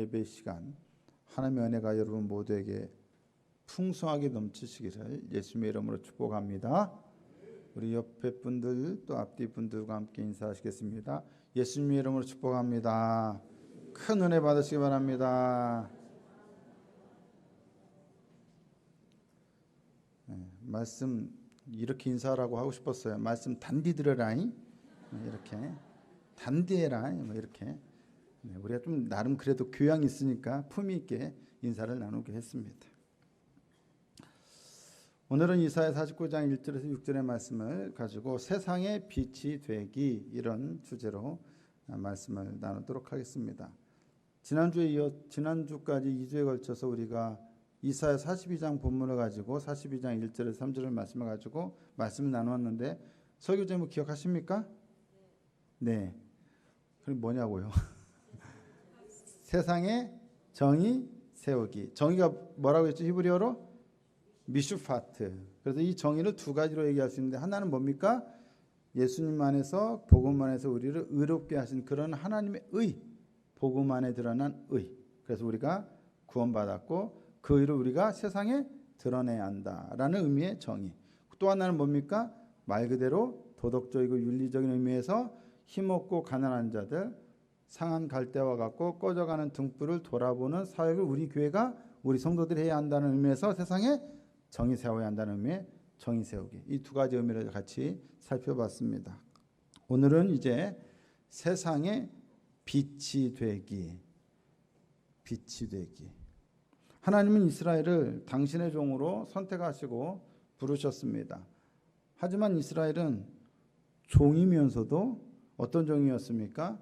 예배 시간 하나님의 은혜가 여러분 모두에게 풍성하게 넘치시기를 예수님의 이름으로 축복합니다. 우리 옆에 분들 또 앞뒤 분들과 함께 인사하시겠습니다. 예수님의 이름으로 축복합니다. 큰 은혜 받으시기 바랍니다. 말씀 이렇게 인사하라고 하고 싶었어요. 말씀 단디 들으라잉, 이렇게 단디해라, 이렇게. 우리가 좀 나름 그래도 교양이 있으니까 품위 있게 인사를 나누게 했습니다. 오늘은 이사야 49장 1절에서 6절의 말씀을 가지고 세상의 빛이 되기, 이런 주제로 말씀을 나누도록 하겠습니다. 지난주까지 2주에 걸쳐서 우리가 이사야 42장 본문을 가지고 42장 1절에서 3절의 말씀을 가지고 말씀을 나누었는데 설교 제목 기억하십니까? 네. 그럼 뭐냐고요? 세상에 정의 세우기. 정의가 뭐라고 했죠? 히브리어로? 미슈파트. 그래서 이 정의를 두 가지로 얘기할 수 있는데, 하나는 뭡니까? 예수님 안에서 복음 안에서 우리를 의롭게 하신 그런 하나님의 의, 복음 안에 드러난 의. 그래서 우리가 구원받았고 그 의를 우리가 세상에 드러내야 한다라는 의미의 정의. 또 하나는 뭡니까? 말 그대로 도덕적이고 윤리적인 의미에서 힘없고 가난한 자들, 상한 갈대와 같고 꺼져가는 등불을 돌아보는 사역을 우리 교회가, 우리 성도들이 해야 한다는 의미에서 세상에 정의 세워야 한다는 의미의 정의 세우기. 이 두 가지 의미를 같이 살펴봤습니다. 오늘은 이제 세상에 빛이 되기. 빛이 되기. 하나님은 이스라엘을 당신의 종으로 선택하시고 부르셨습니다. 하지만 이스라엘은 종이면서도 어떤 종이었습니까?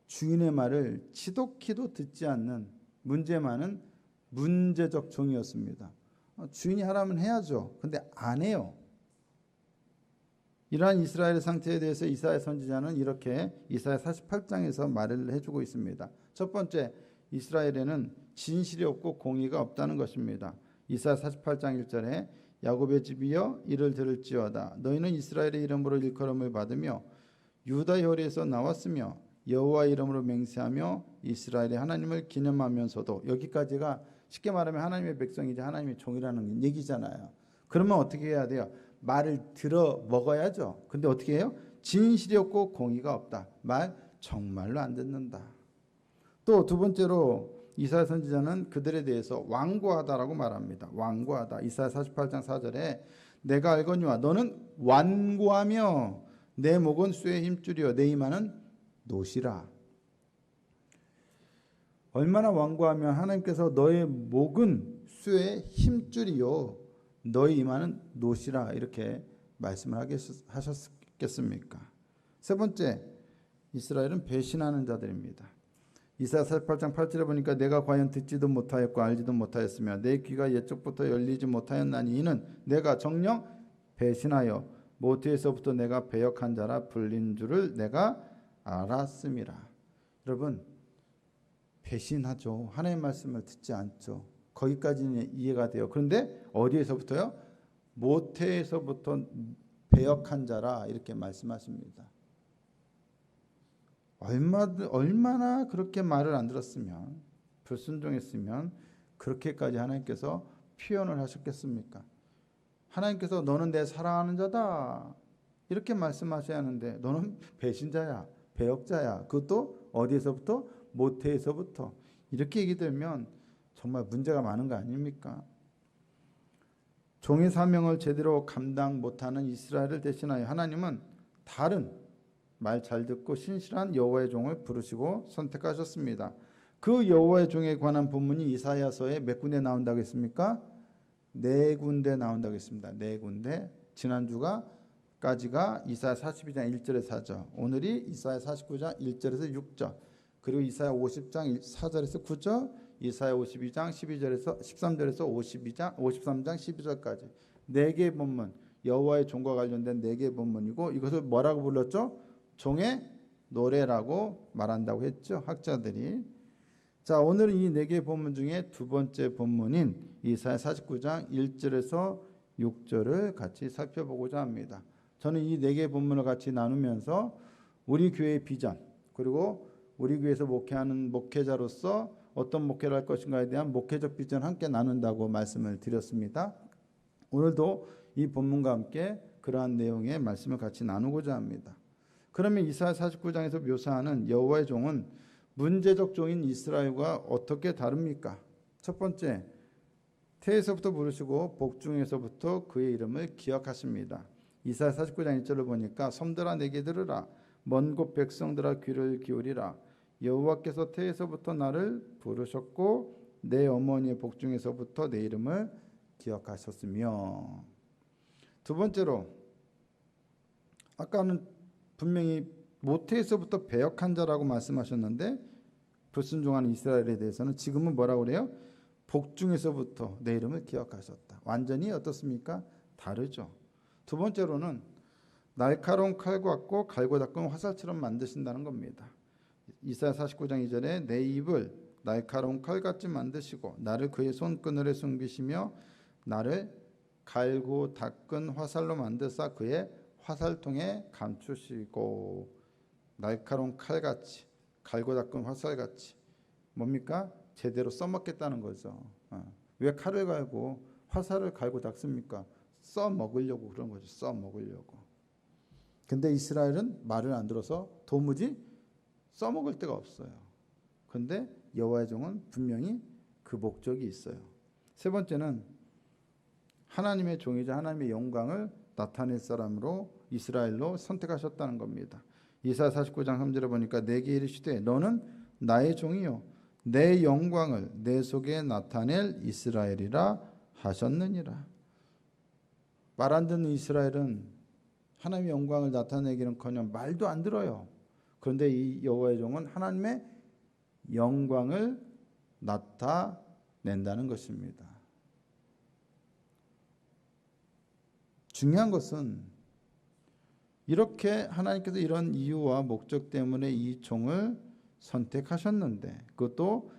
주인의 말을 지독히도 듣지 않는 문제 많은 문제적 종이었습니다. 주인이 하라면 해야죠. 근데 안 해요. 이러한 이스라엘의 상태에 대해서 이사야 선지자는 이렇게 이사야 48장에서 말을 해주고 있습니다. 첫 번째, 이스라엘에는 진실이 없고 공의가 없다는 것입니다. 이사야 48장 1절에 야곱의 집이여 이를 들을지어다. 너희는 이스라엘의 이름으로 일컬음을 받으며 유다 혈에서 나왔으며 여호와 이름으로 맹세하며 이스라엘의 하나님을 기념하면서도, 여기까지가 쉽게 말하면 하나님의 백성이지 하나님의 종이라는 얘기잖아요. 그러면 어떻게 해야 돼요? 말을 들어 먹어야죠. 근데 어떻게 해요? 진실이 없고 공의가 없다. 말 정말로 안 듣는다. 또 두 번째로 이사야 선지자는 그들에 대해서 완고하다라고 말합니다. 완고하다. 이사야 48장 4절에 내가 알거니와 너는 완고하며 내 목은 쇠의 힘줄이요 내 이마는 노시라. 얼마나 완고하면 하나님께서 너의 목은 쇠의 힘줄이요 너의 이마는 노시라, 이렇게 말씀을 하셨겠습니까? 세 번째, 이스라엘은 배신하는 자들입니다. 이사야 48장 8절에 보니까 내가 과연 듣지도 못하였고 알지도 못하였으며 내 귀가 옛적부터 열리지 못하였나니 이는 내가 정녕 배신하여 모태에서부터 내가 배역한 자라 불린 줄을 내가 알았음이라. 여러분, 배신하죠. 하나님의 말씀을 듣지 않죠. 거기까지는 이해가 돼요. 그런데 어디에서부터요? 모태에서부터 배역한 자라, 이렇게 말씀하십니다. 얼마나 그렇게 말을 안 들었으면, 불순종했으면 그렇게까지 하나님께서 표현을 하셨겠습니까? 하나님께서 너는 내 사랑하는 자다 이렇게 말씀하셔야 하는데 너는 배신자야, 배역자야. 그것도 어디에서부터? 모태에서부터. 이렇게 얘기되면 정말 문제가 많은 거 아닙니까? 종의 사명을 제대로 감당 못하는 이스라엘을 대신하여 하나님은 다른 말 잘 듣고 신실한 여호와의 종을 부르시고 선택하셨습니다. 그 여호와의 종에 관한 본문이 이사야서에 몇 군데 나온다고 했습니까? 4군데 나온다고 했습니다. 4군데. 지난주까지가 이사야 42장 1절에서 4절, 오늘이 이사야 49장 1절에서 6절, 그리고 이사야 50장 4절에서 9절, 이사야 52장 12절에서 13절에서 53장 12절까지 4개의 본문, 여호와의 종과 관련된 4개의 본문이고, 이것을 뭐라고 불렀죠? 종의 노래라고 말한다고 했죠, 학자들이. 자, 오늘은 이 4개의 본문 중에 두 번째 본문인 이사야 49장 1절에서 6절을 같이 살펴보고자 합니다. 저는 이 4개의 본문을 같이 나누면서 우리 교회의 비전, 그리고 우리 교회에서 목회하는 목회자로서 어떤 목회를 할 것인가에 대한 목회적 비전을 함께 나눈다고 말씀을 드렸습니다. 오늘도 이 본문과 함께 그러한 내용의 말씀을 같이 나누고자 합니다. 그러면 이사야 49장에서 묘사하는 여호와의 종은 문제적 종인 이스라엘과 어떻게 다릅니까? 첫 번째, 태에서부터 부르시고 복중에서부터 그의 이름을 기억하십니다. 이사야 49장 1절을 보니까 섬들아 내게 들으라, 먼 곳 백성들아 귀를 기울이라. 여호와께서 태에서부터 나를 부르셨고 내 어머니의 복중에서부터 내 이름을 기억하셨으며. 두 번째로, 아까는 분명히 모태에서부터 배역한 자라고 말씀하셨는데 불순종하는 이스라엘에 대해서는 지금은 뭐라고 그래요? 복중에서부터 내 이름을 기억하셨다. 완전히 어떻습니까? 다르죠. 두 번째로는 날카로운 칼 같고 갈고 닦은 화살처럼 만드신다는 겁니다. 이사야 49장 2절에 내 입을 날카로운 칼같이 만드시고 나를 그의 손그늘에 숨기시며 나를 갈고 닦은 화살로 만드사 그의 화살통에 감추시고. 날카로운 칼같이, 갈고 닦은 화살같이. 뭡니까? 제대로 써먹겠다는 거죠. 왜 칼을 갈고 화살을 갈고 닦습니까? 써먹으려고 그런 거죠. 써먹으려고. 근데 이스라엘은 말을 안 들어서 도무지 써먹을 데가 없어요. 근데 여호와의 종은 분명히 그 목적이 있어요. 세 번째는 하나님의 종이자 하나님의 영광을 나타낼 사람으로 이스라엘로 선택하셨다는 겁니다. 이사야 49장 3절에 보니까 내게 이르시되 너는 나의 종이요 내 영광을 내 속에 나타낼 이스라엘이라 하셨느니라. 말 안 듣는 이스라엘은 하나님의 영광을 나타내기는커녕 말도 안 들어요. 그런데 이 여호와의 종은 하나님의 영광을 나타낸다는 것입니다. 중요한 것은 이렇게 하나님께서 이런 이유와 목적 때문에 이 종을 선택하셨는데 그것도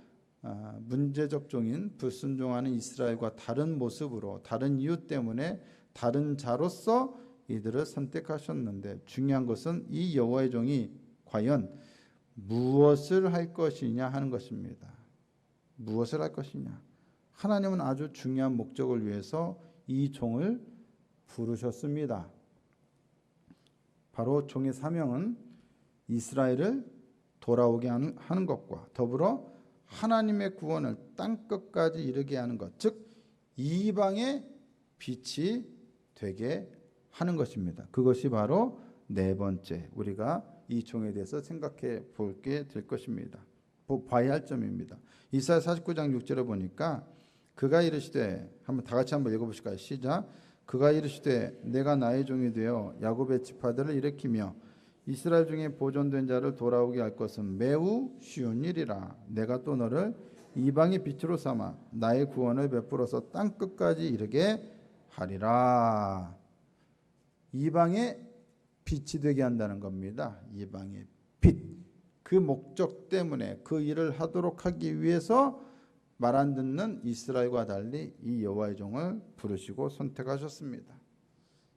문제적 종인 불순종하는 이스라엘과 다른 모습으로 다른 이유 때문에 다른 자로서 이들을 선택하셨는데 중요한 것은 이 여호와의 종이 과연 무엇을 할 것이냐 하는 것입니다. 무엇을 할 것이냐. 하나님은 아주 중요한 목적을 위해서 이 종을 부르셨습니다. 바로 종의 사명은 이스라엘을 돌아오게 하는 것과 더불어 하나님의 구원을 땅끝까지 이르게 하는 것, 즉 이방의 빛이 되게 하는 것입니다. 그것이 바로 네 번째 우리가 이 종에 대해서 생각해 볼게 될 것입니다. 봐야 할 점입니다. 이사야 49장 6절에 보니까 그가 이르시되, 한번 다 같이 한번 읽어보실까요? 시작. 그가 이르시되 내가 나의 종이 되어 야곱의 지파들을 일으키며 이스라엘 중에 보존된 자를 돌아오게 할 것은 매우 쉬운 일이라. 내가 또 너를 이방의 빛으로 삼아 나의 구원을 베풀어서 땅끝까지 이르게 하리라. 이방의 빛이 되게 한다는 겁니다. 이방의 빛. 그 목적 때문에 그 일을 하도록 하기 위해서 말 안 듣는 이스라엘과 달리 이 여호와의 종을 부르시고 선택하셨습니다.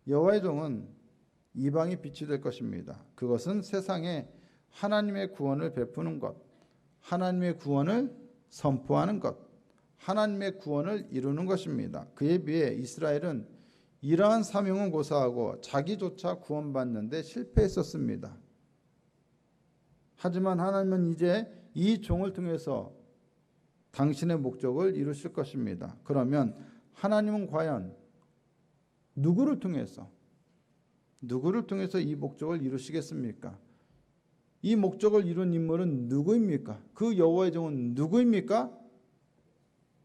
여호와의 종은 이방의 빛이 될 것입니다. 그것은 세상에 하나님의 구원을 베푸는 것, 하나님의 구원을 선포하는 것, 하나님의 구원을 이루는 것입니다. 그에 비해 이스라엘은 이러한 사명은 고사하고 자기조차 구원받는데 실패했었습니다. 하지만 하나님은 이제 이 종을 통해서 당신의 목적을 이루실 것입니다. 그러면 하나님은 과연 누구를 통해서 이 목적을 이루시겠습니까? 이 목적을 이룬 인물은 누구입니까? 그 여호와의 종은 누구입니까?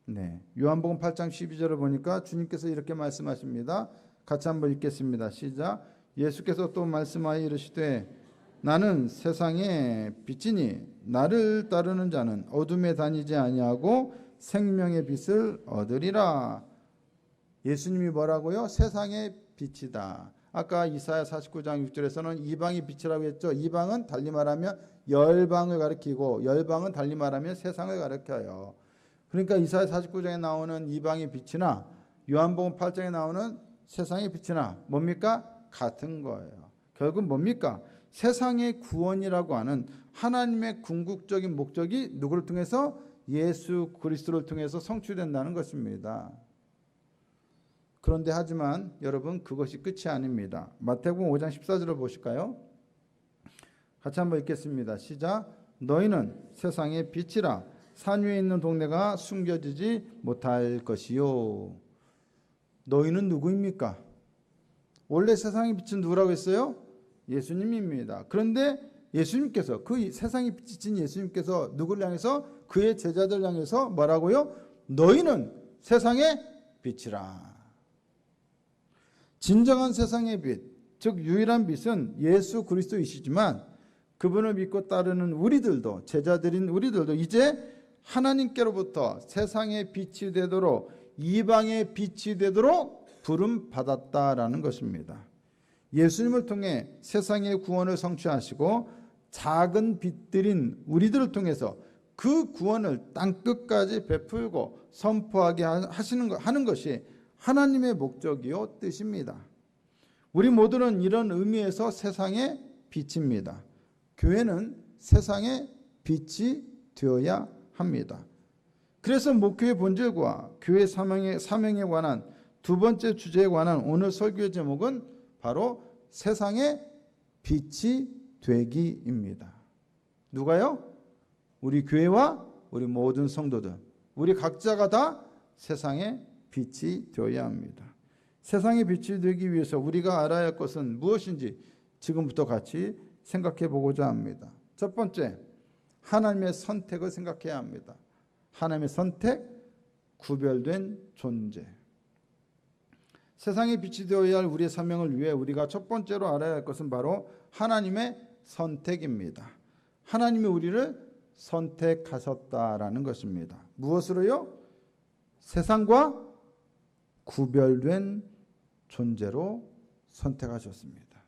네, 요한복음 8장 12절을 보니까 주님께서 이렇게 말씀하십니다. 같이 한번 읽겠습니다. 시작. 예수께서 또 말씀하여 이르시되 나는 세상의 빛이니 나를 따르는 자는 어둠에 다니지 아니하고 생명의 빛을 얻으리라. 예수님이 뭐라고요? 세상의 빛이다. 아까 이사야 49장 6절에서는 이방의 빛이라고 했죠. 이방은 달리 말하면 열방을 가리키고 열방은 달리 말하면 세상을 가리켜요. 그러니까 이사야 49장에 나오는 이방의 빛이나 요한복음 8장에 나오는 세상의 빛이나 뭡니까? 같은 거예요. 결국 뭡니까? 세상의 구원이라고 하는 하나님의 궁극적인 목적이 누구를 통해서? 예수 그리스도를 통해서 성취된다는 것입니다. 그런데 하지만 여러분, 그것이 끝이 아닙니다. 마태복음 5장 14절을 보실까요? 같이 한번 읽겠습니다. 시작. 너희는 세상의 빛이라. 산 위에 있는 동네가 숨겨지지 못할 것이요. 너희는 누구입니까? 원래 세상의 빛은 누구라고 했어요? 예수님입니다. 그런데 예수님께서, 그 세상의 빛이신 예수님께서 누구를 향해서? 그의 제자들 향해서 뭐라고요? 너희는 세상의 빛이라. 진정한 세상의 빛, 즉 유일한 빛은 예수 그리스도이시지만 그분을 믿고 따르는 우리들도, 제자들인 우리들도 이제 하나님께로부터 세상의 빛이 되도록, 이방의 빛이 되도록 부름 받았다라는 것입니다. 예수님을 통해 세상의 구원을 성취하시고 작은 빛들인 우리들을 통해서 그 구원을 땅끝까지 베풀고 선포하게 하는 것이 하나님의 목적이요 뜻입니다. 우리 모두는 이런 의미에서 세상의 빛입니다. 교회는 세상의 빛이 되어야 합니다. 그래서 목회의 본질과 교회 사명에 관한 두 번째 주제에 관한 오늘 설교의 제목은 바로 세상의 빛이 되기입니다. 누가요? 우리 교회와 우리 모든 성도들, 우리 각자가 다 세상의 빛이 되어야 합니다. 세상의 빛이 되기 위해서 우리가 알아야 할 것은 무엇인지 지금부터 같이 생각해 보고자 합니다. 첫 번째, 하나님의 선택을 생각해야 합니다. 하나님의 선택, 구별된 존재. 세상의 빛이 되어야 할 우리의 사명을 위해 우리가 첫 번째로 알아야 할 것은 바로 하나님의 선택입니다. 하나님이 우리를 선택하셨다라는 것입니다. 무엇으로요? 세상과 구별된 존재로 선택하셨습니다.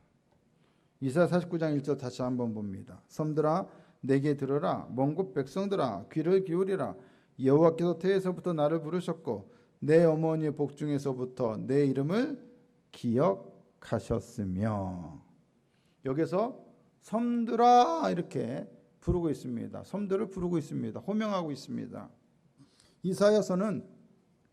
이사야 49장 1절 다시 한번 봅니다. 섬들아 내게 들으라. 먼 곳 백성들아 귀를 기울이라. 여호와께서 태에서부터 나를 부르셨고 내 어머니의 복중에서부터 내 이름을 기억하셨으며. 여기서 섬들아 이렇게 부르고 있습니다. 섬들을 부르고 있습니다. 호명하고 있습니다. 이사야서는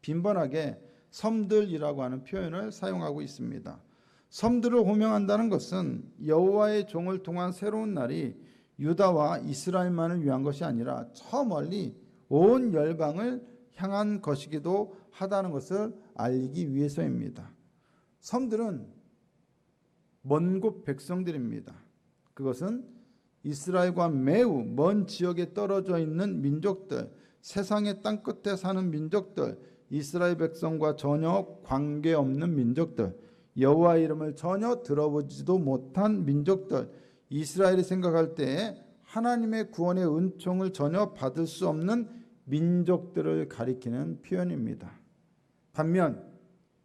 빈번하게 섬들이라고 하는 표현을 사용하고 있습니다. 섬들을 호명한다는 것은 여호와의 종을 통한 새로운 날이 유다와 이스라엘만을 위한 것이 아니라 저 멀리 온 열방을 향한 것이기도 하다는 것을 알리기 위해서입니다. 섬들은 먼 곳 백성들입니다. 그것은 이스라엘과 매우 먼 지역에 떨어져 있는 민족들, 세상의 땅끝에 사는 민족들, 이스라엘 백성과 전혀 관계없는 민족들, 여호와의 이름을 전혀 들어보지도 못한 민족들, 이스라엘이 생각할 때에 하나님의 구원의 은총을 전혀 받을 수 없는 민족들을 가리키는 표현입니다. 반면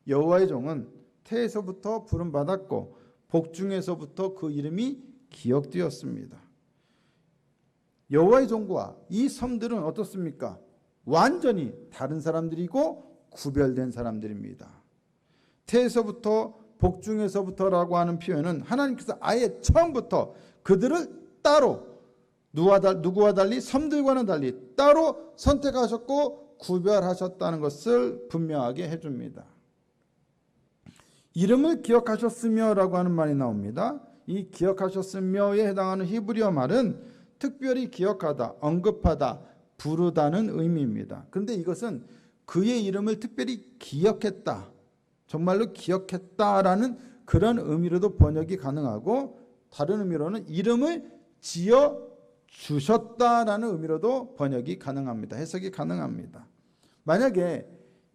여호와의 종은 태에서부터 부름받았고 복중에서부터 그 이름이 기억되었습니다. 여호와의 종과 이 섬들은 어떻습니까? 완전히 다른 사람들이고 구별된 사람들입니다. 태에서부터 복중에서부터라고 하는 표현은 하나님께서 아예 처음부터 그들을 따로 누구와 달리 섬들과는 달리 따로 선택하셨고 구별하셨다는 것을 분명하게 해줍니다. 이름을 기억하셨으며라고 하는 말이 나옵니다. 이 기억하셨으며에 해당하는 히브리어 말은 특별히 기억하다, 언급하다, 부르다는 의미입니다. 그런데 이것은 그의 이름을 특별히 기억했다, 정말로 기억했다라는 그런 의미로도 번역이 가능하고, 다른 의미로는 이름을 지어 주셨다라는 의미로도 번역이 가능합니다. 해석이 가능합니다. 만약에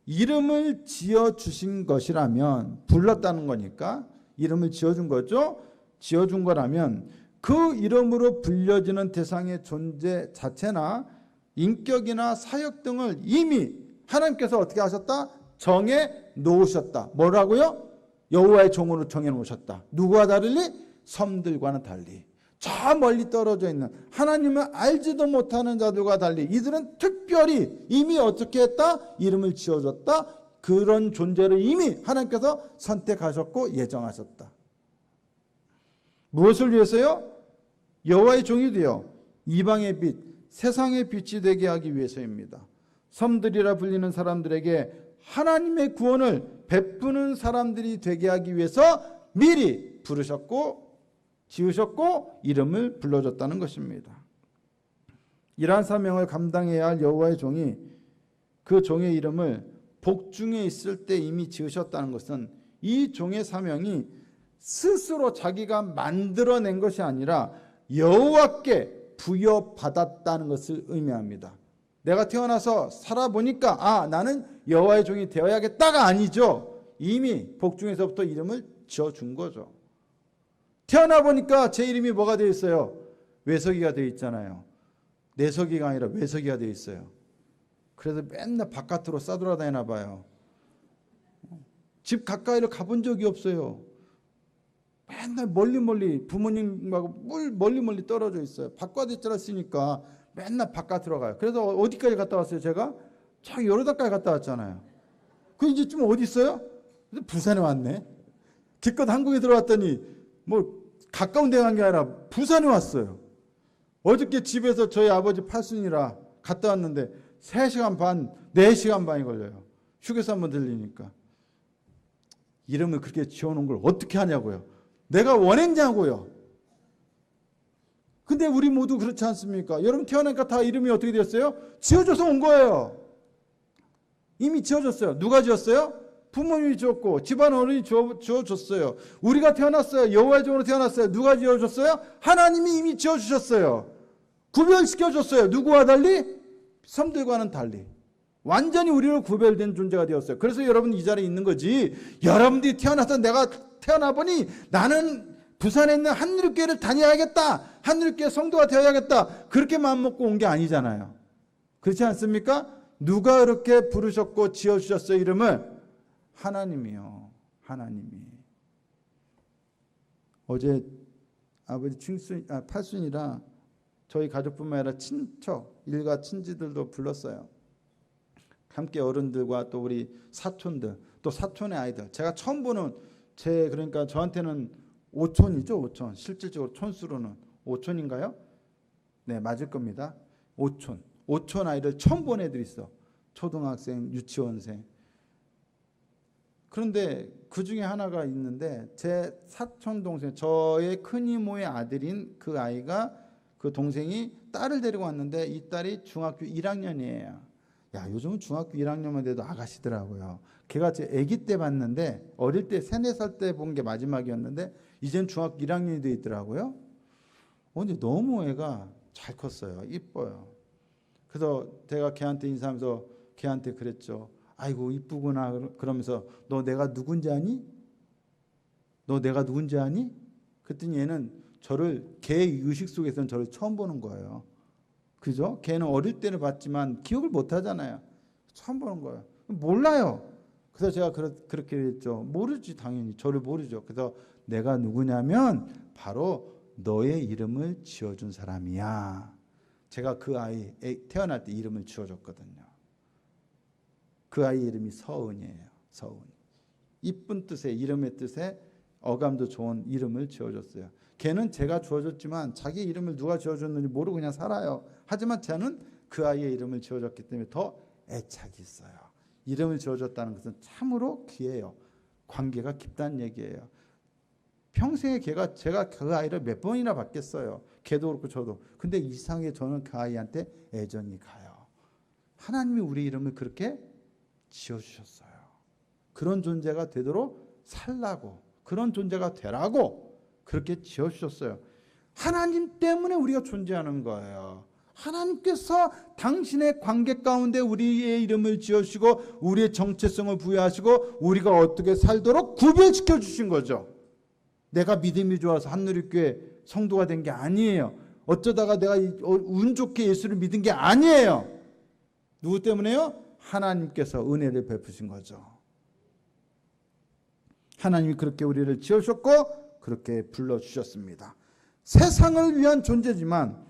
이름을 지어 주신 것이라면, 불렀다는 거니까 이름을 지어준 거죠. 지어준 거라면 그 이름으로 불려지는 대상의 존재 자체나 인격이나 사역 등을 이미 하나님께서 어떻게 하셨다? 정해 놓으셨다. 뭐라고요? 여호와의 종으로 정해 놓으셨다. 누구와 달리? 섬들과는 달리, 저 멀리 떨어져 있는 하나님을 알지도 못하는 자들과 달리 이들은 특별히 이미 어떻게 했다? 이름을 지어줬다. 그런 존재를 이미 하나님께서 선택하셨고 예정하셨다. 무엇을 위해서요? 여호와의 종이 되어 이방의 빛, 세상의 빛이 되게 하기 위해서입니다. 섬들이라 불리는 사람들에게 하나님의 구원을 베푸는 사람들이 되게 하기 위해서 미리 부르셨고 지으셨고 이름을 불러줬다는 것입니다. 이러한 사명을 감당해야 할 여호와의 종이 그 종의 이름을 복중에 있을 때 이미 지으셨다는 것은 이 종의 사명이 스스로 자기가 만들어낸 것이 아니라 여호와께 부여받았다는 것을 의미합니다. 내가 태어나서 살아보니까 나는 여호와의 종이 되어야겠다가 아니죠. 이미 복중에서부터 이름을 지어준 거죠. 태어나 보니까 제 이름이 뭐가 되어 있어요? 외석이가 되어 있잖아요. 내석이가 아니라 외석이가 되어 있어요. 그래서 맨날 바깥으로 싸돌아다니나 봐요. 집 가까이를 가본 적이 없어요. 맨날 멀리 부모님하고 멀리 떨어져 있어요. 바깥에 있으니까 맨날 바깥으로 가요. 그래서 어디까지 갔다 왔어요? 제가 저 여러다까지 갔다 왔잖아요. 그 이제 좀 어디 있어요? 부산에 왔네. 기껏 한국에 들어왔더니 뭐 가까운 데 간 게 아니라 부산에 왔어요. 어저께 집에서 저희 아버지 팔순이라 갔다 왔는데 3시간 반, 4시간 반이 걸려요. 휴게소 한번 들리니까. 이름을 그렇게 지어놓은 걸 어떻게 하냐고요. 내가 원했냐고요. 근데 우리 모두 그렇지 않습니까? 여러분 태어나니까 다 이름이 어떻게 되었어요? 지어줘서 온 거예요. 이미 지어줬어요. 누가 지었어요? 부모님이 지었고 집안 어른이 지어줬어요. 우리가 태어났어요. 여호와의 종으로 태어났어요. 누가 지어줬어요? 하나님이 이미 지어주셨어요. 구별시켜줬어요. 누구와 달리? 섬들과는 달리. 완전히 우리로 구별된 존재가 되었어요. 그래서 여러분 이 자리에 있는 거지. 여러분들이 태어나서 내가 태어나 보니 나는 부산에 있는 한누리교회를 다녀야겠다. 한누리교회 성도가 되어야겠다. 그렇게 마음먹고 온 게 아니잖아요. 그렇지 않습니까? 누가 그렇게 부르셨고 지어주셨어요? 이름을? 하나님이요. 하나님이. 어제 아버지 팔순이라 저희 가족뿐만 아니라 친척, 일가 친지들도 불렀어요. 함께 어른들과 또 우리 사촌들, 또 사촌의 아이들. 제가 처음 보는 그러니까 저한테는 오촌이죠, 오촌. 실질적으로 촌수로는 오촌인가요? 네, 맞을 겁니다. 오촌 아이들 처음 본 애들이 있어. 초등학생, 유치원생. 그런데 그 중에 하나가 있는데 제 사촌 동생, 저의 큰 이모의 아들인 그 아이가 그 동생이 딸을 데리고 왔는데 이 딸이 중학교 1학년이에요. 야, 요즘은 중학교 1학년만 돼도 아가씨더라고요. 걔가 제 아기 때 봤는데 어릴 때 3, 4살 때 본 게 마지막이었는데 이젠 중학교 1학년이 돼 있더라고요. 근데 너무 애가 잘 컸어요. 이뻐요. 그래서 제가 걔한테 인사하면서 걔한테 그랬죠. 아이고 이쁘구나. 그러면서 너 내가 누군지 아니? 너 내가 누군지 아니? 그랬더니 얘는 걔 의식 속에서는 저를 처음 보는 거예요. 그죠? 걔는 어릴 때는 봤지만 기억을 못 하잖아요. 처음 보는 거예요. 몰라요. 그래서 제가 그렇게 했죠. 모르지, 당연히. 저를 모르죠. 그래서 내가 누구냐면 바로 너의 이름을 지어준 사람이야. 제가 그 아이 태어날 때 이름을 지어줬거든요. 그 아이 이름이 서은이에요. 서은. 이쁜 뜻에, 이름의 뜻에 어감도 좋은 이름을 지어줬어요. 걔는 제가 지어줬지만 자기 이름을 누가 지어줬는지 모르고 그냥 살아요. 하지만 저는 그 아이의 이름을 지어줬기 때문에 더 애착이 있어요. 이름을 지어줬다는 것은 참으로 귀해요. 관계가 깊다는 얘기예요. 평생에 제가 그 아이를 몇 번이나 봤겠어요. 걔도 그렇고 저도. 근데 이상하게 저는 그 아이한테 애정이 가요. 하나님이 우리 이름을 그렇게 지어주셨어요. 그런 존재가 되도록 살라고, 그런 존재가 되라고 그렇게 지어주셨어요. 하나님 때문에 우리가 존재하는 거예요. 하나님께서 당신의 관계 가운데 우리의 이름을 지어주시고 우리의 정체성을 부여하시고 우리가 어떻게 살도록 구별시켜 주신 거죠. 내가 믿음이 좋아서 한누리교회 성도가 된 게 아니에요. 어쩌다가 내가 운 좋게 예수를 믿은 게 아니에요. 누구 때문에요? 하나님께서 은혜를 베푸신 거죠. 하나님이 그렇게 우리를 지어주셨고 그렇게 불러주셨습니다. 세상을 위한 존재지만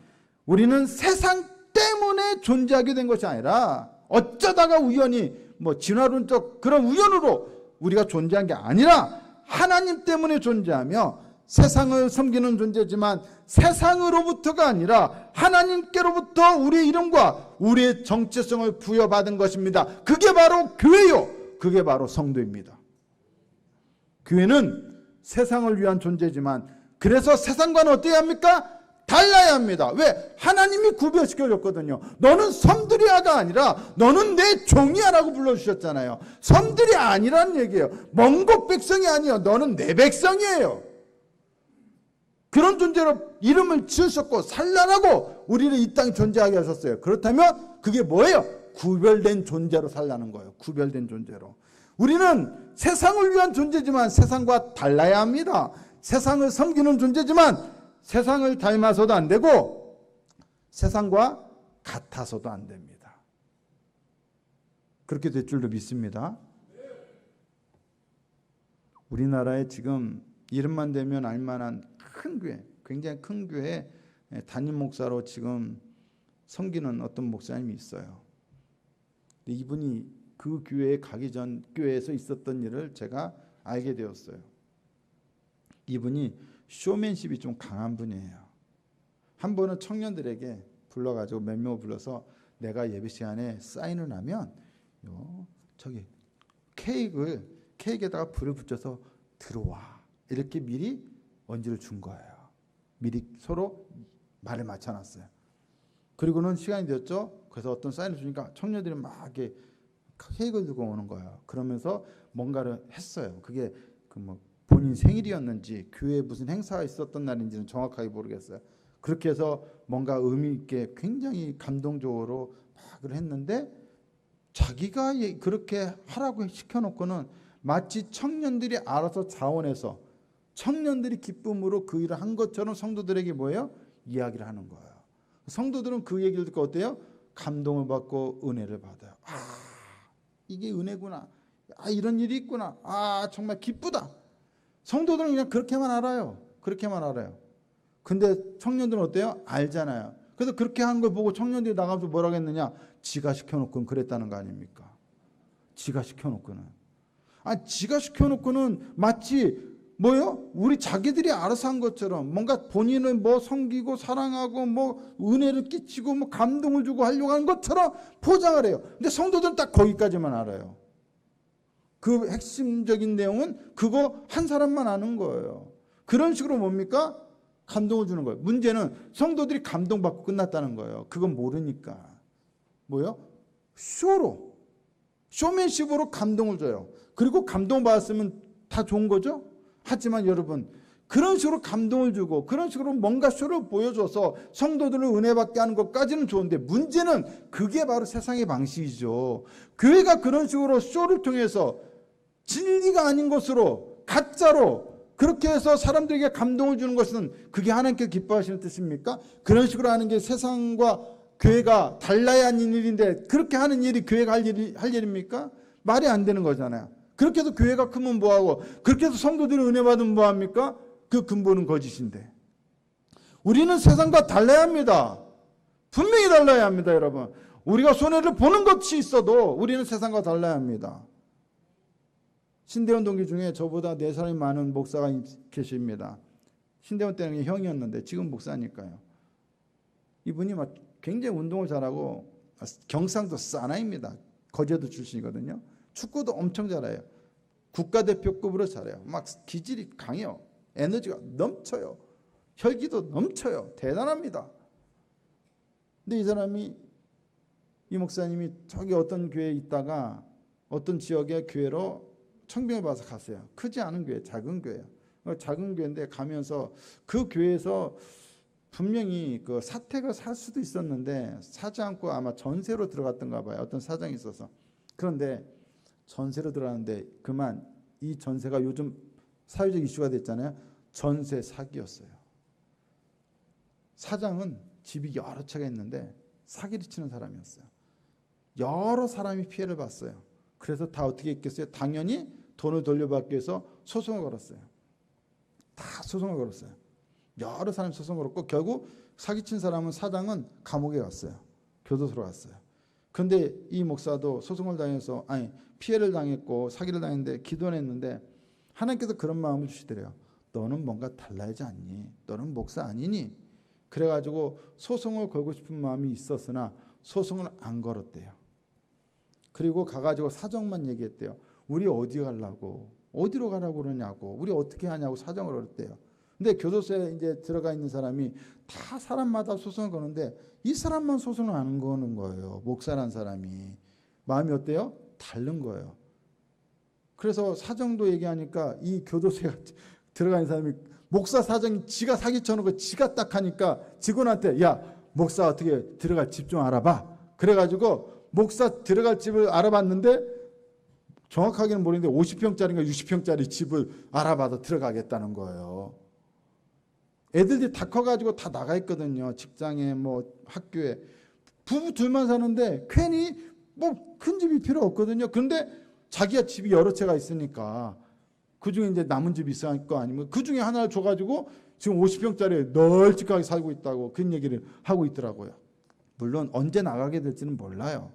우리는 세상 때문에 존재하게 된 것이 아니라 어쩌다가 우연히 진화론적 그런 우연으로 우리가 존재한 게 아니라 하나님 때문에 존재하며 세상을 섬기는 존재지만 세상으로부터가 아니라 하나님께로부터 우리의 이름과 우리의 정체성을 부여받은 것입니다. 그게 바로 교회요. 그게 바로 성도입니다. 교회는 세상을 위한 존재지만 그래서 세상과는 어떻게 합니까? 달라야 합니다. 왜? 하나님이 구별시켜줬거든요. 너는 섬들이야가 아니라 너는 내 종이야라고 불러주셨잖아요. 섬들이 아니라는 얘기예요. 먼 곳 백성이 아니에요. 너는 내 백성이에요. 그런 존재로 이름을 지으셨고 살라라고 우리를 이 땅에 존재하게 하셨어요. 그렇다면 그게 뭐예요? 구별된 존재로 살라는 거예요. 구별된 존재로. 우리는 세상을 위한 존재지만 세상과 달라야 합니다. 세상을 섬기는 존재지만 세상을 닮아서도 안 되고 세상과 같아서도 안 됩니다. 그렇게 될 줄로 믿습니다. 우리나라에 지금 이름만 대면 알만한 큰 교회, 굉장히 큰 교회 담임 목사로 지금 섬기는 어떤 목사님이 있어요. 이분이 그 교회에 가기 전 교회에서 있었던 일을 제가 알게 되었어요. 이분이 쇼맨십이 좀 강한 분이에요. 한 번은 청년들에게 불러가지고 몇 명을 불러서 내가 예배 시간에 사인을 하면 저기 케이크에다가 불을 붙여서 들어와 이렇게 미리 언지를 준 거예요. 미리 서로 말을 맞춰놨어요. 그리고는 시간이 되었죠. 그래서 어떤 사인을 주니까 청년들이 막 이렇게 케이크를 들고 오는 거예요. 그러면서 뭔가를 했어요. 그게 뭐 본인 생일이었는지 교회에 무슨 행사가 있었던 날인지는 정확하게 모르겠어요. 그렇게 해서 뭔가 의미 있게 굉장히 감동적으로 막 했는데 자기가 그렇게 하라고 시켜놓고는 마치 청년들이 알아서 자원해서 청년들이 기쁨으로 그 일을 한 것처럼 성도들에게 뭐예요? 이야기를 하는 거예요. 성도들은 그 얘기를 듣고 어때요? 감동을 받고 은혜를 받아요. 이게 은혜구나. 이런 일이 있구나. 정말 기쁘다. 성도들은 그냥 그렇게만 알아요. 그렇게만 알아요. 근데 청년들은 어때요? 알잖아요. 그래서 그렇게 한 걸 보고 청년들이 나가면서 뭐라고 했느냐? 지가 시켜놓고는 그랬다는 거 아닙니까? 지가 시켜놓고는. 지가 시켜놓고는 마치 뭐요? 우리 자기들이 알아서 한 것처럼 뭔가 본인을 뭐 섬기고 사랑하고 뭐 은혜를 끼치고 뭐 감동을 주고 하려고 하는 것처럼 포장을 해요. 근데 성도들은 딱 거기까지만 알아요. 그 핵심적인 내용은 그거 한 사람만 아는 거예요. 그런 식으로 뭡니까? 감동을 주는 거예요. 문제는 성도들이 감동받고 끝났다는 거예요. 그건 모르니까. 뭐요? 쇼맨십으로 감동을 줘요. 그리고 감동받았으면 다 좋은 거죠? 하지만 여러분 그런 식으로 감동을 주고 그런 식으로 뭔가 쇼를 보여줘서 성도들을 은혜받게 하는 것까지는 좋은데 문제는 그게 바로 세상의 방식이죠. 교회가 그런 식으로 쇼를 통해서 진리가 아닌 것으로 가짜로 그렇게 해서 사람들에게 감동을 주는 것은 그게 하나님께 기뻐하시는 뜻입니까? 그런 식으로 하는 게 세상과 교회가 달라야 하는 일인데 그렇게 하는 일이 교회가 할 일입니까? 말이 안 되는 거잖아요. 그렇게 해서 교회가 크면 뭐하고 그렇게 해서 성도들이 은혜 받으면 뭐합니까? 그 근본은 거짓인데 우리는 세상과 달라야 합니다. 분명히 달라야 합니다. 여러분 우리가 손해를 보는 것이 있어도 우리는 세상과 달라야 합니다. 신대원 동기 중에 저보다 4살이 많은 목사가 계십니다. 신대원 때는 형이었는데 지금 목사니까요. 이분이 막 굉장히 운동을 잘하고 경상도 사나이입니다. 거제도 출신이거든요. 축구도 엄청 잘해요. 국가대표급으로 잘해요. 막 기질이 강해요. 에너지가 넘쳐요. 혈기도 넘쳐요. 대단합니다. 근데 이 목사님이 저기 어떤 교회에 있다가 어떤 지역의 교회로 청빙을 받아서 갔어요. 크지 않은 교회, 작은 교회예요. 작은 교회인데 가면서 그 교회에서 분명히 그 사택을 살 수도 있었는데 사지 않고 아마 전세로 들어갔던가 봐요. 어떤 사정이 있어서. 그런데 전세로 들어갔는데 그만 이 전세가 요즘 사회적 이슈가 됐잖아요. 전세 사기였어요. 사장은 집이 여러 채가 있는데 사기를 치는 사람이었어요. 여러 사람이 피해를 봤어요. 그래서 다 어떻게 했겠어요? 당연히 돈을 돌려받기 위해서 소송을 걸었어요. 다 소송을 걸었어요. 여러 사람이 소송을 걸었고 결국 사기친 사람은 사장은 감옥에 갔어요. 교도소로 갔어요. 그런데 이 목사도 소송을 당해서 피해를 당했고 사기를 당했는데 기도를 했는데 하나님께서 그런 마음을 주시더래요. 너는 뭔가 달라야지 않니? 너는 목사 아니니? 그래가지고 소송을 걸고 싶은 마음이 있었으나 소송을 안 걸었대요. 그리고 가가지고 사정만 얘기했대요. 우리 어디 가려고? 어디로 가라고 그러냐고? 우리 어떻게 하냐고 사정을 걸었대요. 근데 교도소에 이제 들어가 있는 사람이 다 사람마다 소송을 거는데 이 사람만 소송을 안 거는 거예요. 목사란 사람이. 마음이 어때요? 다른 거예요. 그래서 사정도 얘기하니까 이 교도소에 들어가 있는 사람이 목사 사정이 지가 사기쳐놓은 거 지가 딱 하니까 직원한테 야 목사 어떻게 들어갈 집 좀 알아봐. 그래가지고 목사 들어갈 집을 알아봤는데 정확하게는 모르겠는데 50평짜리인가 60평짜리 집을 알아봐서 들어가겠다는 거예요. 애들이 다 커가지고 다 나가 있거든요. 직장에 뭐 학교에. 부부 둘만 사는데 괜히 뭐 큰 집이 필요 없거든요. 그런데 자기가 집이 여러 채가 있으니까 그중에 이제 남은 집이 있을 거 아니면 그중에 하나를 줘가지고 지금 50평짜리 널찍하게 살고 있다고 그런 얘기를 하고 있더라고요. 물론 언제 나가게 될지는 몰라요.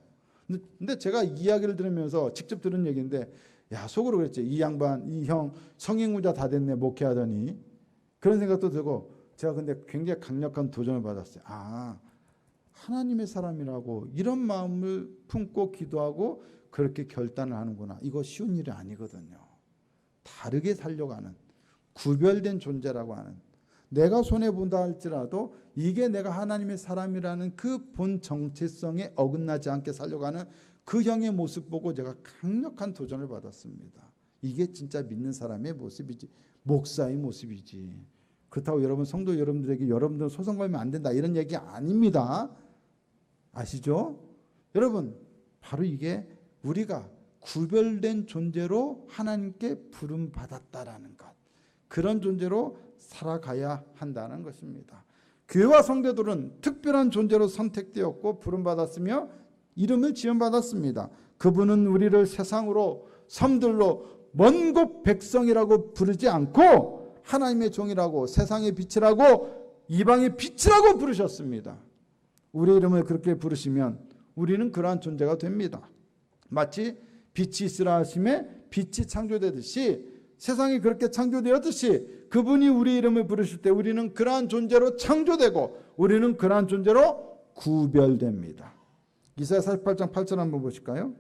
근데 제가 이야기를 들으면서 직접 들은 얘기인데 야 속으로 그랬지. 이 양반 이 형 성인구자 다 됐네 목회하더니 그런 생각도 들고 제가 근데 굉장히 강력한 도전을 받았어요. 아 하나님의 사람이라고 이런 마음을 품고 기도하고 그렇게 결단을 하는구나. 이거 쉬운 일이 아니거든요. 다르게 살려고 하는 구별된 존재라고 하는 내가 손해본다 할지라도 이게 내가 하나님의 사람이라는 그 본 정체성에 어긋나지 않게 살려고 하는 그 형의 모습 보고 제가 강력한 도전을 받았습니다. 이게 진짜 믿는 사람의 모습이지 목사의 모습이지. 그렇다고 여러분 성도 여러분들에게 여러분들은 소송 걸면 안 된다 이런 얘기 아닙니다. 아시죠? 여러분 바로 이게 우리가 구별된 존재로 하나님께 부름받았다라는 것 그런 존재로 살아가야 한다는 것입니다. 교회와 성도들은 특별한 존재로 선택되었고 부름받았으며 이름을 지원받았습니다. 그분은 우리를 세상으로 섬들로 먼 곳 백성이라고 부르지 않고 하나님의 종이라고 세상의 빛이라고 이방의 빛이라고 부르셨습니다. 우리의 이름을 그렇게 부르시면 우리는 그러한 존재가 됩니다. 마치 빛이 있으라 하심에 빛이 창조되듯이 세상이 그렇게 창조되었듯이 그분이 우리 이름을 부르실 때 우리는 그러한 존재로 창조되고 우리는 그러한 존재로 구별됩니다. 이사야 48장 8절 한번 보실까요?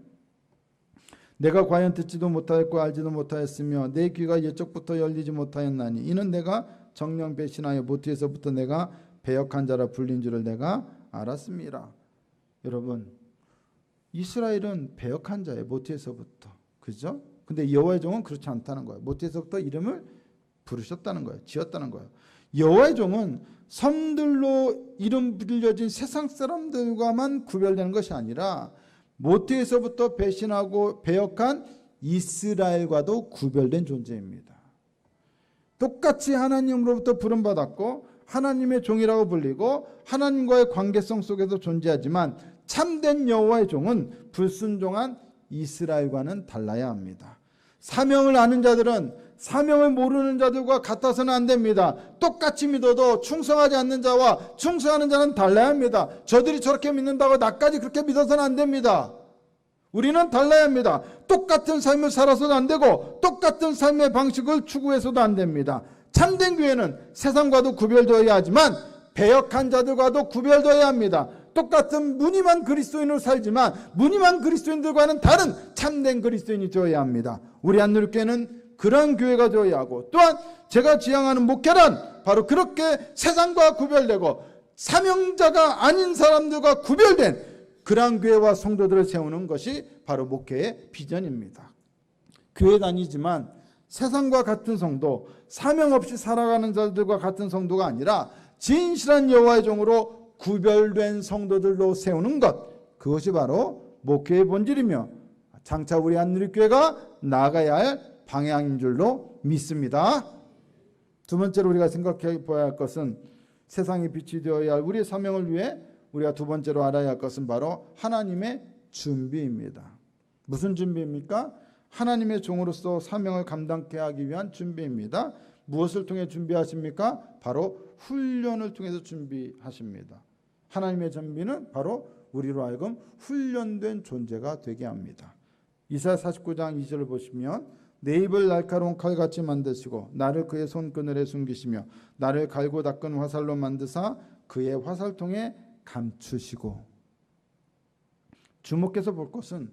내가 과연 듣지도 못하였고 알지도 못하였으며 내 귀가 옛적부터 열리지 못하였나니 이는 내가 정령 배신하여 모태에서부터 내가 배역한 자라 불린 줄을 내가 알았습니다. 여러분 이스라엘은 배역한 자예요. 모태에서부터. 그죠? 근데 여호와의 종은 그렇지 않다는 거예요. 모태에서부터 이름을 부르셨다는 거예요. 지었다는 거예요. 여호와의 종은 섬들로 이름 불려진 세상 사람들과만 구별되는 것이 아니라 모태에서부터 배신하고 배역한 이스라엘과도 구별된 존재입니다. 똑같이 하나님으로부터 부름받았고 하나님의 종이라고 불리고 하나님과의 관계성 속에서 존재하지만 참된 여호와의 종은 불순종한 이스라엘과는 달라야 합니다. 사명을 아는 자들은 사명을 모르는 자들과 같아서는 안 됩니다. 똑같이 믿어도 충성하지 않는 자와 충성하는 자는 달라야 합니다. 저들이 저렇게 믿는다고 나까지 그렇게 믿어서는 안 됩니다. 우리는 달라야 합니다. 똑같은 삶을 살아서도 안 되고 똑같은 삶의 방식을 추구해서도 안 됩니다. 참된 교회는 세상과도 구별되어야 하지만 배역한 자들과도 구별되어야 합니다. 똑같은 무늬만 그리스도인으로 살지만 무늬만 그리스도인들과는 다른 참된 그리스도인이 되어야 합니다. 우리 한누리교회는 그런 교회가 되어야 하고 또한 제가 지향하는 목회란 바로 그렇게 세상과 구별되고 사명자가 아닌 사람들과 구별된 그러한 교회와 성도들을 세우는 것이 바로 목회의 비전입니다. 교회 다니지만 세상과 같은 성도, 사명 없이 살아가는 자들과 같은 성도가 아니라 진실한 여호와의 종으로 구별된 성도들로 세우는 것, 그것이 바로 목회의 본질이며 장차 우리 한누리교회가 나아가야 할 방향인 줄로 믿습니다. 두 번째로 우리가 생각해 봐야 할 것은 세상의 빛이 되어야 할 우리의 사명을 위해 우리가 두 번째로 알아야 할 것은 바로 하나님의 준비입니다. 무슨 준비입니까? 하나님의 종으로서 사명을 감당케 하기 위한 준비입니다. 무엇을 통해 준비하십니까? 바로 훈련을 통해서 준비하십니다. 하나님의 준비는 바로 우리로 하여금 훈련된 존재가 되게 합니다. 이사야 49장 2절을 보시면 내 입을 날카로운 칼같이 만드시고 나를 그의 손그늘에 숨기시며 나를 갈고 닦은 화살로 만드사 그의 화살통에 감추시고. 주목해서 볼 것은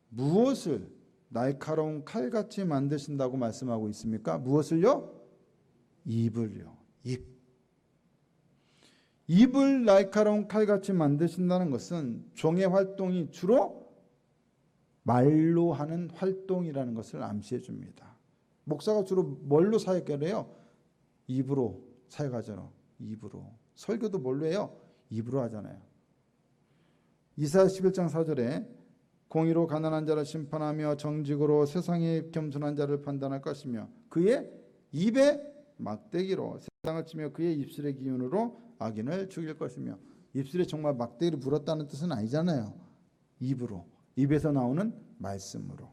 무엇을 날카로운 칼같이 만드신다고 말씀하고 있습니까? 무엇을요? 입을요. 입을 날카로운 칼같이 만드신다는 것은 종의 활동이 주로 말로 하는 활동이라는 것을 암시해 줍니다. 목사가 주로 뭘로 사역을 해요? 입으로 사역하잖아요. 입으로. 설교도 뭘로 해요? 입으로 하잖아요. 이사야 11장 4절에 공의로 가난한 자를 심판하며 정직으로 세상에 겸손한 자를 판단할 것이며 그의 입에 막대기로 세상을 치며 그의 입술의 기운으로 악인을 죽일 것이며. 입술에 정말 막대기를 불었다는 뜻은 아니잖아요. 입으로, 입에서 나오는 말씀으로.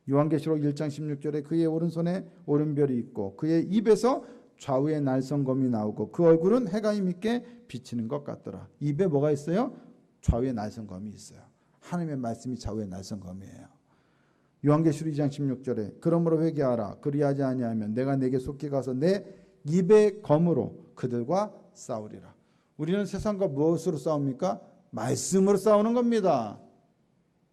요한계시록 1장 16절에 그의 오른손에 오른별이 있고 그의 입에서 좌우의 날성검이 나오고 그 얼굴은 해가 힘있게 비치는 것 같더라. 입에 뭐가 있어요? 좌우의 날성검이 있어요. 하나님의 말씀이 좌우의 날성검이에요. 요한계시록 2장 16절에 그러므로 회개하라. 그리하지 아니하면 내가 내게 속히 가서 내 입의 검으로 그들과 싸우리라. 우리는 세상과 무엇으로 싸웁니까? 말씀으로 싸우는 겁니다.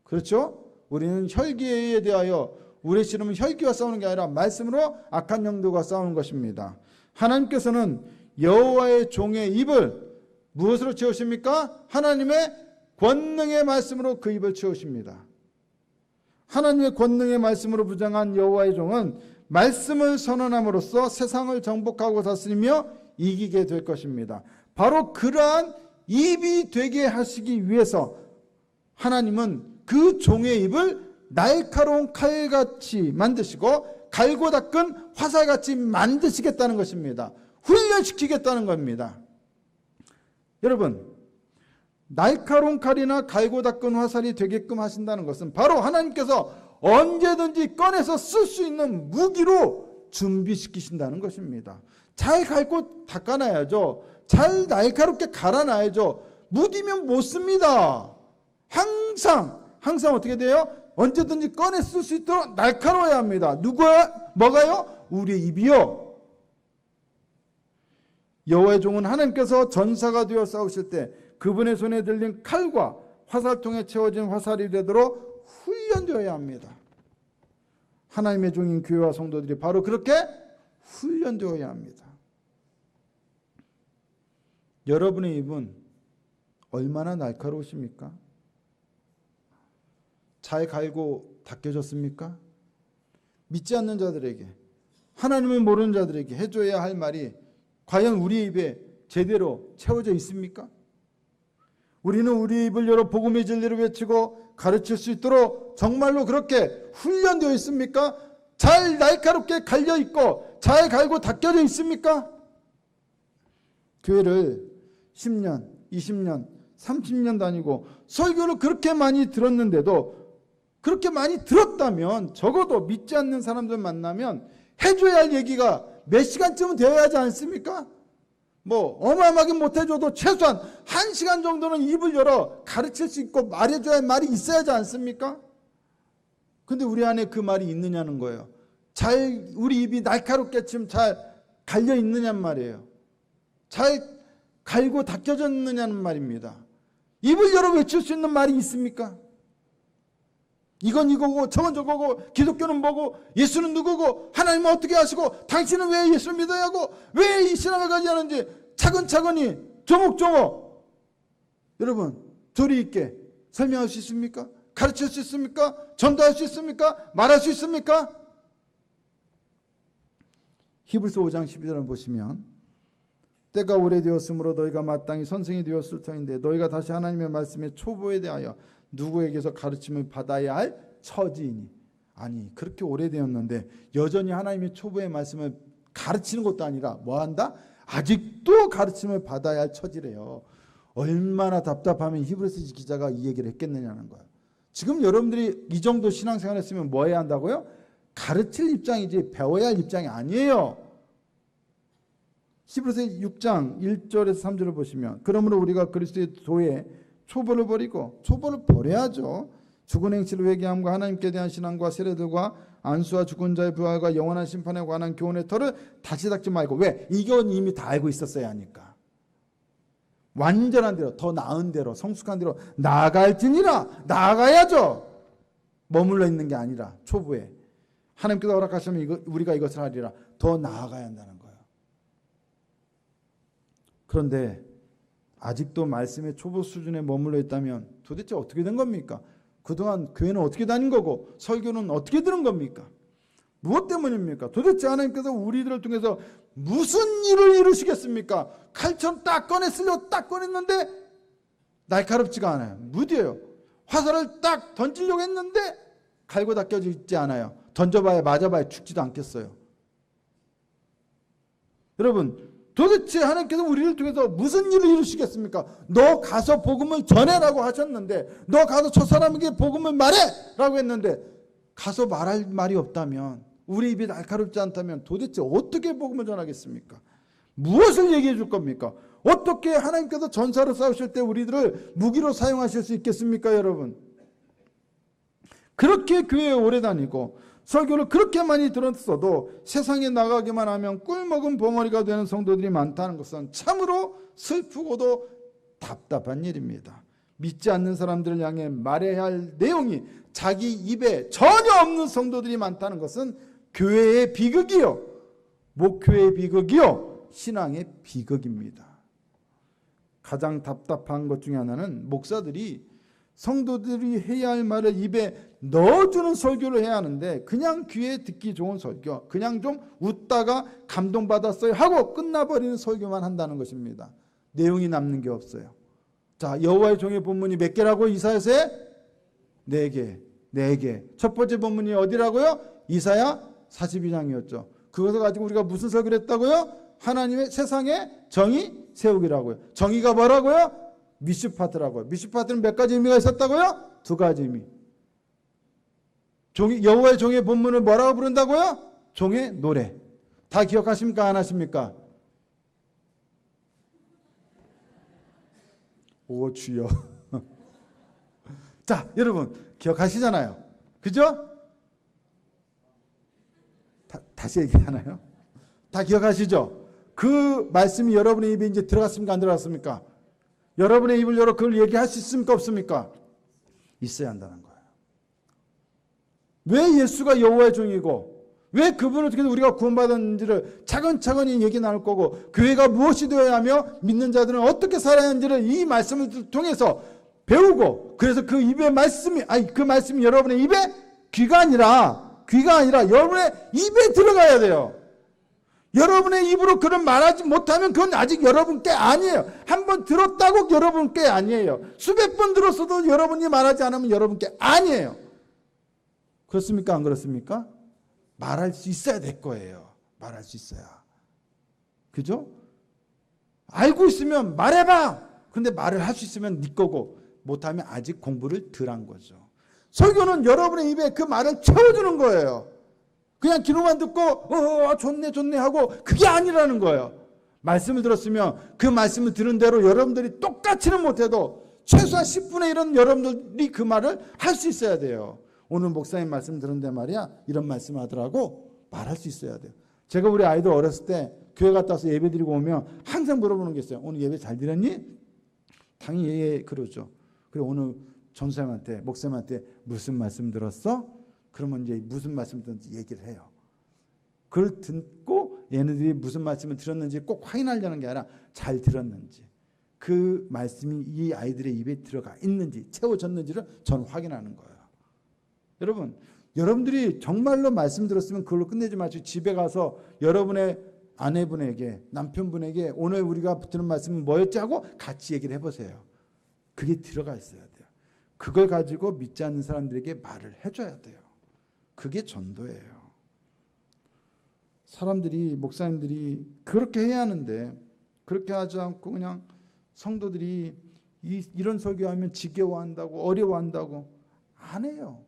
그렇죠? 우리는 혈기에 대하여 우리의 씨름은 혈기와 싸우는 게 아니라 말씀으로 악한 영들과 싸우는 것입니다. 하나님께서는 여호와의 종의 입을 무엇으로 채우십니까? 하나님의 권능의 말씀으로 그 입을 채우십니다. 하나님의 권능의 말씀으로 부장한 여호와의 종은 말씀을 선언함으로써 세상을 정복하고 다스리며 이기게 될 것입니다. 바로 그러한 입이 되게 하시기 위해서 하나님은 그 종의 입을 날카로운 칼같이 만드시고 갈고 닦은 화살같이 만드시겠다는 것입니다. 훈련시키겠다는 겁니다. 여러분, 날카로운 칼이나 갈고 닦은 화살이 되게끔 하신다는 것은 바로 하나님께서 언제든지 꺼내서 쓸 수 있는 무기로 준비시키신다는 것입니다. 잘 갈고 닦아놔야죠. 잘 날카롭게 갈아놔야죠. 무디면 못 씁니다. 항상 어떻게 돼요? 언제든지 꺼내 쓸 수 있도록 날카로워야 합니다. 뭐가요? 우리의 입이요. 여호와의 종은 하나님께서 전사가 되어 싸우실 때 그분의 손에 들린 칼과 화살통에 채워진 화살이 되도록 훈련되어야 합니다. 하나님의 종인 교회와 성도들이 바로 그렇게 훈련되어야 합니다. 여러분의 입은 얼마나 날카로우십니까? 잘 갈고 닦여졌습니까? 믿지 않는 자들에게, 하나님을 모르는 자들에게 해줘야 할 말이 과연 우리 입에 제대로 채워져 있습니까? 우리는 우리 입을 열어 복음의 진리를 외치고 가르칠 수 있도록 정말로 그렇게 훈련되어 있습니까? 잘 날카롭게 갈려 있고 잘 갈고 닦여져 있습니까? 교회를 10년, 20년, 30년 다니고 설교를 그렇게 많이 들었는데도, 그렇게 많이 들었다면 적어도 믿지 않는 사람들 만나면 해줘야 할 얘기가 몇 시간쯤은 되어야 하지 않습니까? 뭐 어마어마하게 못해줘도 최소한 1시간 정도는 입을 열어 가르칠 수 있고 말해줘야 할 말이 있어야 하지 않습니까? 근데 우리 안에 그 말이 있느냐는 거예요. 우리 입이 날카롭게 지금 잘 갈려 있느냐는 말이에요. 잘 갈고 닦여졌느냐는 말입니다. 입을 열어 외칠 수 있는 말이 있습니까? 이건 이거고 저건 저거고 기독교는 뭐고 예수는 누구고 하나님은 어떻게 하시고 당신은 왜 예수를 믿어야 하고 왜 이 신앙을 가져야 하는지 차근차근히 조목조목 여러분 조리 있게 설명할 수 있습니까? 가르칠 수 있습니까? 전도할 수 있습니까? 말할 수 있습니까? 히브리서 5장 12절을 보시면 때가 오래되었으므로 너희가 마땅히 선생이 되었을 터인데 너희가 다시 하나님의 말씀의 초보에 대하여 누구에게서 가르침을 받아야 할 처지이니. 아니 그렇게 오래되었는데 여전히 하나님의 초보의 말씀을 가르치는 것도 아니라 뭐한다? 아직도 가르침을 받아야 할 처지래요. 얼마나 답답하면 히브리서 기자가 이 얘기를 했겠느냐는 거예요. 지금 여러분들이 이 정도 신앙생활 했으면 뭐 해야 한다고요? 가르칠 입장이지 배워야 할 입장이 아니에요. 히브리서 6장 1절에서 3절을 보시면 그러므로 우리가 그리스도의 도에 초보를 버리고, 초보를 버려야죠. 죽은 행실을 회개함과 하나님께 대한 신앙과 세례들과 안수와 죽은 자의 부활과 영원한 심판에 관한 교훈의 터를 다시 닦지 말고. 왜? 이건 이미 다 알고 있었어야 하니까. 완전한 대로, 더 나은 대로, 성숙한 대로 나아갈지니라. 나아가야죠. 머물러 있는 게 아니라 초부에 하나님께서 허락하시면 우리가 이것을 하리라. 더 나아가야 한다는 거예요. 그런데 아직도 말씀의 초보 수준에 머물러 있다면 도대체 어떻게 된 겁니까? 그동안 교회는 어떻게 다닌 거고 설교는 어떻게 들은 겁니까? 무엇 때문입니까? 도대체 하나님께서 우리들을 통해서 무슨 일을 이루시겠습니까? 칼처럼 딱 꺼냈으려고 딱 꺼냈는데 날카롭지가 않아요. 무디예요. 화살을 딱 던지려고 했는데 갈고 닦여져 있지 않아요. 던져봐야 맞아봐야 죽지도 않겠어요. 여러분, 도대체 하나님께서 우리를 통해서 무슨 일을 이루시겠습니까? 너 가서 복음을 전해라고 하셨는데, 너 가서 저 사람에게 복음을 말해라고 했는데 가서 말할 말이 없다면, 우리 입이 날카롭지 않다면 도대체 어떻게 복음을 전하겠습니까? 무엇을 얘기해 줄 겁니까? 어떻게 하나님께서 전사로 싸우실 때 우리들을 무기로 사용하실 수 있겠습니까, 여러분? 그렇게 교회에 오래 다니고 설교를 그렇게 많이 들었어도 세상에 나가기만 하면 꿀먹은 벙어리가 되는 성도들이 많다는 것은 참으로 슬프고도 답답한 일입니다. 믿지 않는 사람들을 향해 말해야 할 내용이 자기 입에 전혀 없는 성도들이 많다는 것은 교회의 비극이요, 목회의 비극이요, 신앙의 비극입니다. 가장 답답한 것 중에 하나는 목사들이 성도들이 해야 할 말을 입에 넣어주는 설교를 해야 하는데 그냥 귀에 듣기 좋은 설교, 그냥 좀 웃다가 감동받았어요 하고 끝나버리는 설교만 한다는 것입니다. 내용이 남는 게 없어요. 자, 여호와의 종의 본문이 몇 개라고? 이사야서에 4개. 4개. 첫 번째 본문이 어디라고요? 이사야 42장이었죠. 그것을 가지고 우리가 무슨 설교를 했다고요? 하나님의 세상에 정의 세우기라고요. 정의가 뭐라고요? 미슈파트라고요. 미슈파트는 몇 가지 의미가 있었다고요? 2가지 의미. 여호와의 종의 본문을 뭐라고 부른다고요? 종의 노래. 다 기억하십니까? 안 하십니까? 오 주여. 자, 여러분 기억하시잖아요. 그죠? 다시 얘기하나요? 다 기억하시죠? 그 말씀이 여러분의 입에 이제 들어갔습니까? 안 들어갔습니까? 여러분의 입을 열어 그걸 얘기할 수 있습니까? 없습니까? 있어야 한다는 거예요. 왜 예수가 여호와의 종이고 왜 그분을 통해서 우리가 구원받았는지를 차근차근히 얘기 나눌 거고 교회가 무엇이 되어야 하며 믿는 자들은 어떻게 살아야 하는지를 이 말씀을 통해서 배우고, 그래서 그 입의 말씀이 그 말씀이 여러분의 입에 귀가 아니라 여러분의 입에 들어가야 돼요. 여러분의 입으로 그런 말하지 못하면 그건 아직 여러분 게 아니에요. 한번 들었다고 여러분 게 아니에요. 수백 번 들었어도 여러분이 말하지 않으면 여러분 게 아니에요. 그렇습니까? 안 그렇습니까? 말할 수 있어야 될 거예요. 말할 수 있어야. 그죠? 알고 있으면 말해봐. 근데 말을 할 수 있으면 네 거고, 못하면 아직 공부를 덜 한 거죠. 설교는 여러분의 입에 그 말을 채워주는 거예요. 그냥 기도만 듣고 좋네 하고 그게 아니라는 거예요. 말씀을 들었으면 그 말씀을 들은 대로 여러분들이 똑같이는 못해도 최소한 10분의 1은 여러분들이 그 말을 할 수 있어야 돼요. 오늘 목사님 말씀 들은데 말이야 이런 말씀 하더라고 말할 수 있어야 돼요. 제가 우리 아이들 어렸을 때 교회 갔다 와서 예배 드리고 오면 항상 물어보는 게 있어요. 오늘 예배 잘 드렸니? 당연히 예 그러죠. 그리고 오늘 전사님한테 목사님한테 무슨 말씀 들었어? 그러면 이제 무슨 말씀 들었는지 얘기를 해요. 그걸 듣고 얘네들이 무슨 말씀을 들었는지 꼭 확인하려는 게 아니라 잘 들었는지, 그 말씀이 이 아이들의 입에 들어가 있는지 채워졌는지를 저는 확인하는 거예요. 여러분들이 정말로 말씀 들었으면 그걸로 끝내지 마시고 집에 가서 여러분의 아내분에게, 남편분에게 오늘 우리가 듣는 말씀은 뭐였지 하고 같이 얘기를 해보세요. 그게 들어가 있어야 돼요. 그걸 가지고 믿지 않는 사람들에게 말을 해줘야 돼요. 그게 전도예요. 사람들이, 목사님들이 그렇게 해야 하는데 그렇게 하지 않고 그냥 성도들이 이런 설교하면 지겨워한다고, 어려워한다고 안 해요.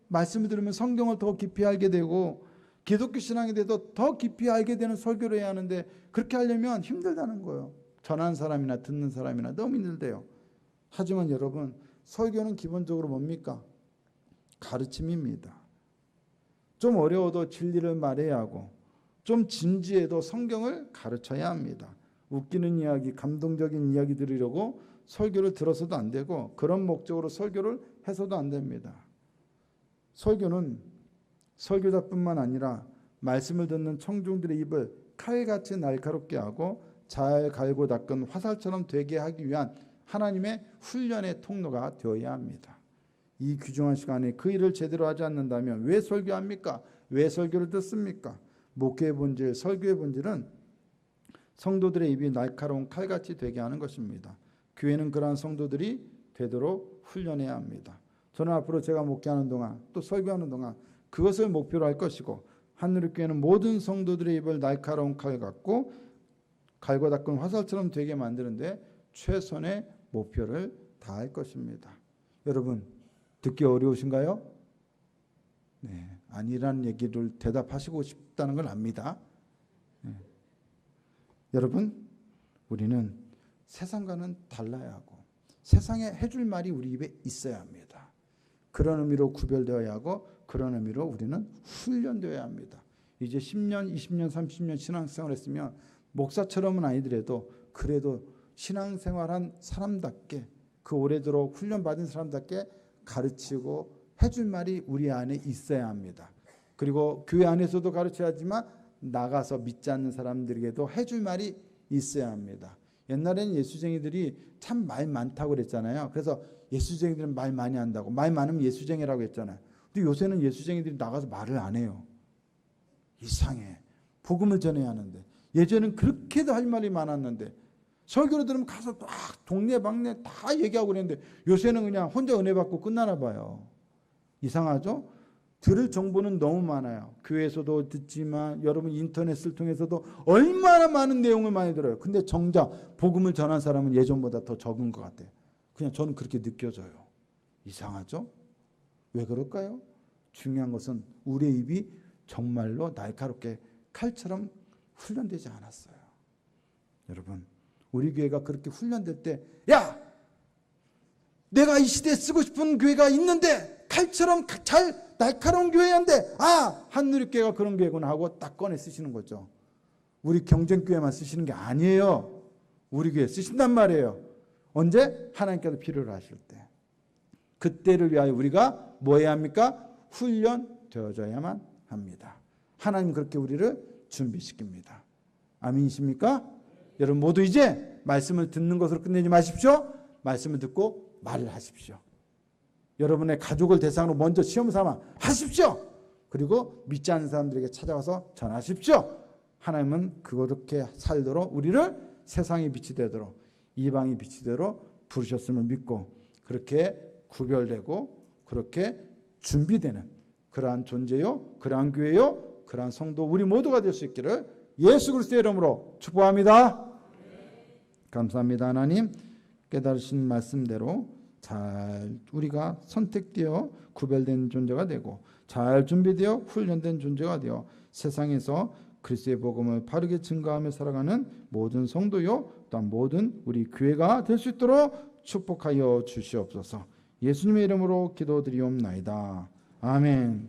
말씀을 들으면 성경을 더 깊이 알게 되고 기독교 신앙에 대해서 더 깊이 알게 되는 설교를 해야 하는데 그렇게 하려면 힘들다는 거예요. 전하는 사람이나 듣는 사람이나 너무 힘들대요. 하지만 여러분, 설교는 기본적으로 뭡니까? 가르침입니다. 좀 어려워도 진리를 말해야 하고 좀 진지해도 성경을 가르쳐야 합니다. 웃기는 이야기, 감동적인 이야기 들으려고 설교를 들어서도 안 되고 그런 목적으로 설교를 해서도 안 됩니다. 설교는 설교자뿐만 아니라 말씀을 듣는 청중들의 입을 칼같이 날카롭게 하고 잘 갈고 닦은 화살처럼 되게 하기 위한 하나님의 훈련의 통로가 되어야 합니다. 이 귀중한 시간에 그 일을 제대로 하지 않는다면 왜 설교합니까? 왜 설교를 듣습니까? 목회의 본질, 설교의 본질은 성도들의 입이 날카로운 칼같이 되게 하는 것입니다. 교회는 그러한 성도들이 되도록 훈련해야 합니다. 저는 앞으로 제가 목회하는 동안 또 설교하는 동안 그것을 목표로 할 것이고 하늘교회는 모든 성도들의 입을 날카로운 칼 같고 갈고 닦은 화살처럼 되게 만드는데 최선의 목표를 다할 것입니다. 여러분 듣기 어려우신가요? 네, 아니라는 얘기를 대답하시고 싶다는 걸 압니다. 네. 여러분 우리는 세상과는 달라야 하고 세상에 해줄 말이 우리 입에 있어야 합니다. 그런 의미로 구별되어야 하고 그런 의미로 우리는 훈련되어야 합니다. 이제 10년, 20년, 30년 신앙생활 했으면 목사처럼은 아니더라도 그래도 신앙생활한 사람답게 그 오래도록 훈련받은 사람답게 가르치고 해줄 말이 우리 안에 있어야 합니다. 그리고 교회 안에서도 가르쳐야 하지만 나가서 믿지 않는 사람들에게도 해줄 말이 있어야 합니다. 옛날에는 예수쟁이들이 참 말 많다고 그랬잖아요. 그래서 예수쟁이들은 말 많이 한다고 말 많으면 예수쟁이라고 했잖아요. 근데 요새는 예수쟁이들이 나가서 말을 안 해요. 이상해. 복음을 전해야 하는데 예전에는 그렇게도 할 말이 많았는데 설교를 들으면 가서 막 동네방네 다 얘기하고 그랬는데 요새는 그냥 혼자 은혜 받고 끝나나 봐요. 이상하죠? 들을 정보는 너무 많아요. 교회에서도 듣지만 여러분 인터넷을 통해서도 얼마나 많은 내용을 많이 들어요. 근데 정작 복음을 전한 사람은 예전보다 더 적은 것 같아요. 그냥 저는 그렇게 느껴져요. 이상하죠? 왜 그럴까요? 중요한 것은 우리의 입이 정말로 날카롭게 칼처럼 훈련되지 않았어요. 여러분 우리 교회가 그렇게 훈련될 때 야! 내가 이 시대에 쓰고 싶은 교회가 있는데 칼처럼 잘 날카로운 교회인데 한누리교회가 그런 교회구나 하고 딱 꺼내 쓰시는 거죠. 우리 경쟁교회만 쓰시는 게 아니에요. 우리 교회 쓰신단 말이에요. 언제? 하나님께서 필요로 하실 때. 그때를 위하여 우리가 뭐 해야 합니까? 훈련되어져야만 합니다. 하나님 그렇게 우리를 준비시킵니다. 아멘이십니까? 여러분 모두 이제 말씀을 듣는 것으로 끝내지 마십시오. 말씀을 듣고 말을 하십시오. 여러분의 가족을 대상으로 먼저 시험 삼아 하십시오. 그리고 믿지 않는 사람들에게 찾아가서 전하십시오. 하나님은 그렇게 살도록 우리를 세상의 빛이 되도록 이방의 빛이 되도록 부르셨음을 믿고 그렇게 구별되고 그렇게 준비되는 그러한 존재요, 그러한 교회요, 그러한 성도 우리 모두가 될 수 있기를 예수 그리스도의 이름으로 축복합니다. 감사합니다. 하나님 깨달으신 말씀대로 잘 우리가 선택되어 구별된 존재가 되고 잘 준비되어 훈련된 존재가 되어 세상에서 그리스도의 복음을 바르게 증거하며 살아가는 모든 성도요 또한 모든 우리 교회가 될 수 있도록 축복하여 주시옵소서. 예수님의 이름으로 기도드리옵나이다. 아멘.